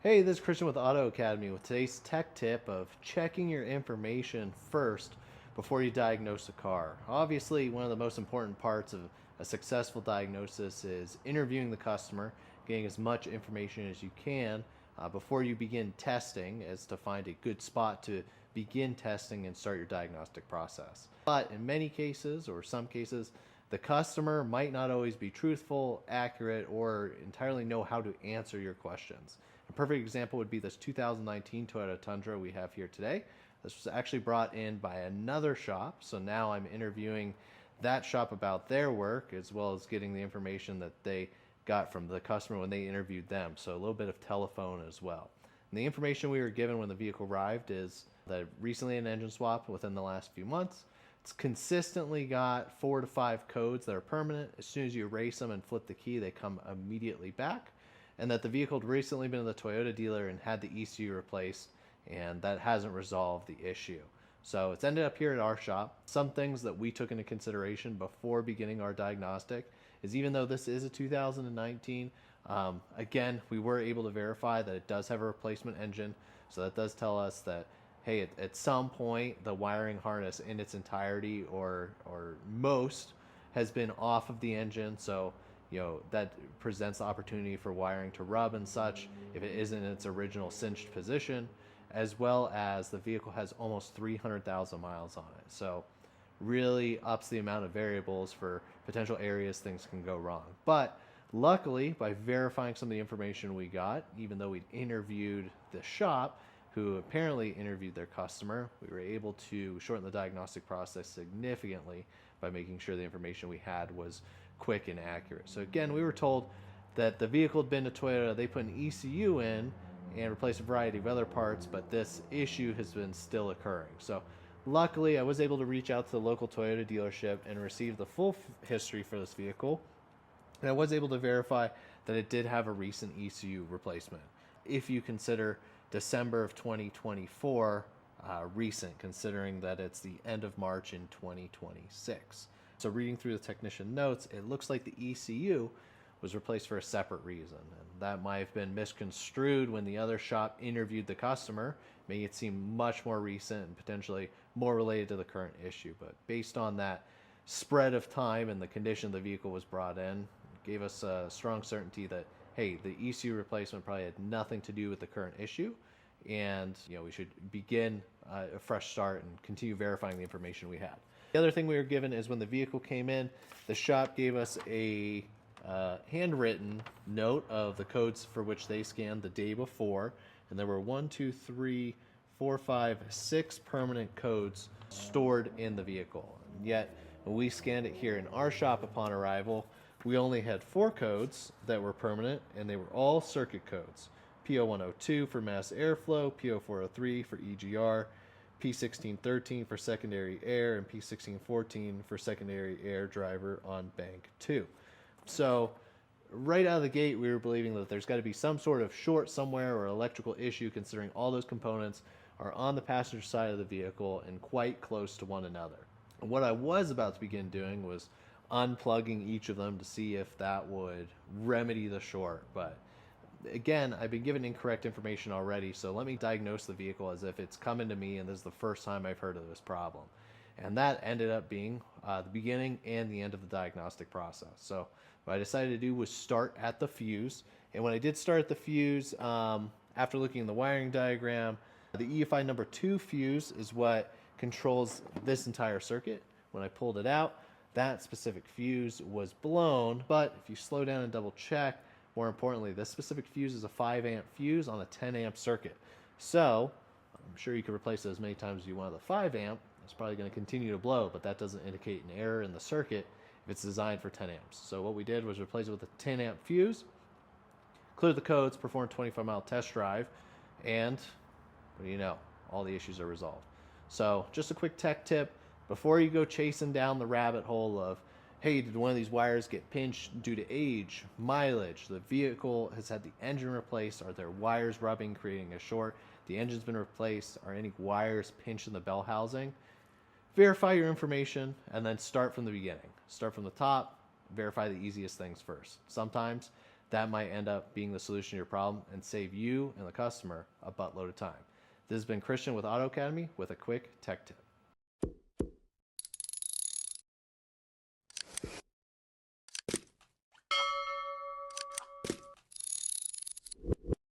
Hey, this is Christian with Auto Academy with today's tech tip of checking your information first before you diagnose a car. Obviously, one of the most important parts of a successful diagnosis is interviewing the customer, getting as much information as you can before you begin testing, as to find a good spot to begin testing and start your diagnostic process. But in many cases, or some cases, the customer might not always be truthful, accurate, or entirely know how to answer your questions. A perfect example would be this 2019 Toyota Tundra we have here today. This was actually brought in by another shop, so now I'm interviewing that shop about their work, as well as getting the information that they got from the customer when they interviewed them. So a little bit of telephone as well. And the information we were given when the vehicle arrived is that recently an engine swap within the last few months. It's consistently got 4 to 5 codes that are permanent. As soon as you erase them and flip the key, they come immediately back. And that the vehicle had recently been to the Toyota dealer and had the ECU replaced, and that hasn't resolved the issue. So it's ended up here at our shop. Some things that we took into consideration before beginning our diagnostic is, even though this is a 2019, again, we were able to verify that it does have a replacement engine. So that does tell us that, hey, at some point the wiring harness in its entirety or most has been off of the engine. So that presents the opportunity for wiring to rub and such if it isn't in its original cinched position, as well as the vehicle has almost 300,000 miles on it. So really ups the amount of variables for potential areas things can go wrong. But luckily, by verifying some of the information we got, even though we'd interviewed the shop, who apparently interviewed their customer, we were able to shorten the diagnostic process significantly by making sure the information we had was quick and accurate. So again, we were told that the vehicle had been to Toyota, they put an ECU in and replaced a variety of other parts, but this issue has been still occurring. So luckily, I was able to reach out to the local Toyota dealership and receive the full history for this vehicle. And I was able to verify that it did have a recent ECU replacement. If you consider December of 2024 recent, considering that it's the end of March in 2026. So reading through the technician notes, it looks like the ECU was replaced for a separate reason. And that might have been misconstrued when the other shop interviewed the customer, making it seem much more recent and potentially more related to the current issue. But based on that spread of time and the condition the vehicle was brought in, it gave us a strong certainty that, hey, the ECU replacement probably had nothing to do with the current issue. And we should begin a fresh start and continue verifying the information we had. The other thing we were given is when the vehicle came in, the shop gave us a handwritten note of the codes for which they scanned the day before, and there were 6 permanent codes stored in the vehicle. And yet, when we scanned it here in our shop upon arrival, we only had 4 codes that were permanent, and they were all circuit codes. P0102 for mass airflow, P0403 for EGR, P1613 for secondary air, and P1614 for secondary air driver on bank 2. So right out of the gate, we were believing that there's got to be some sort of short somewhere or electrical issue, considering all those components are on the passenger side of the vehicle and quite close to one another. And what I was about to begin doing was unplugging each of them to see if that would remedy the short. But again, I've been given incorrect information already, so let me diagnose the vehicle as if it's coming to me and this is the first time I've heard of this problem. And that ended up being the beginning and the end of the diagnostic process. So what I decided to do was start at the fuse. And when I did start at the fuse, after looking at the wiring diagram, the EFI number 2 fuse is what controls this entire circuit. When I pulled it out, that specific fuse was blown. But if you slow down and double check, more importantly, this specific fuse is a 5 amp fuse on a 10 amp circuit. So I'm sure you can replace it as many times as you want with a 5 amp. It's probably going to continue to blow, but that doesn't indicate an error in the circuit if it's designed for 10 amps. So what we did was replace it with a 10 amp fuse, cleared the codes, performed a 25-mile test drive, and what do you know? All the issues are resolved. So just a quick tech tip, before you go chasing down the rabbit hole of, hey, did one of these wires get pinched due to age, mileage, the vehicle has had the engine replaced, are there wires rubbing, creating a short, the engine's been replaced, are any wires pinched in the bell housing? Verify your information and then start from the beginning. Start from the top, verify the easiest things first. Sometimes That might end up being the solution to your problem and save you and the customer a buttload of time. This has been Christian with Auto Academy with a quick tech tip.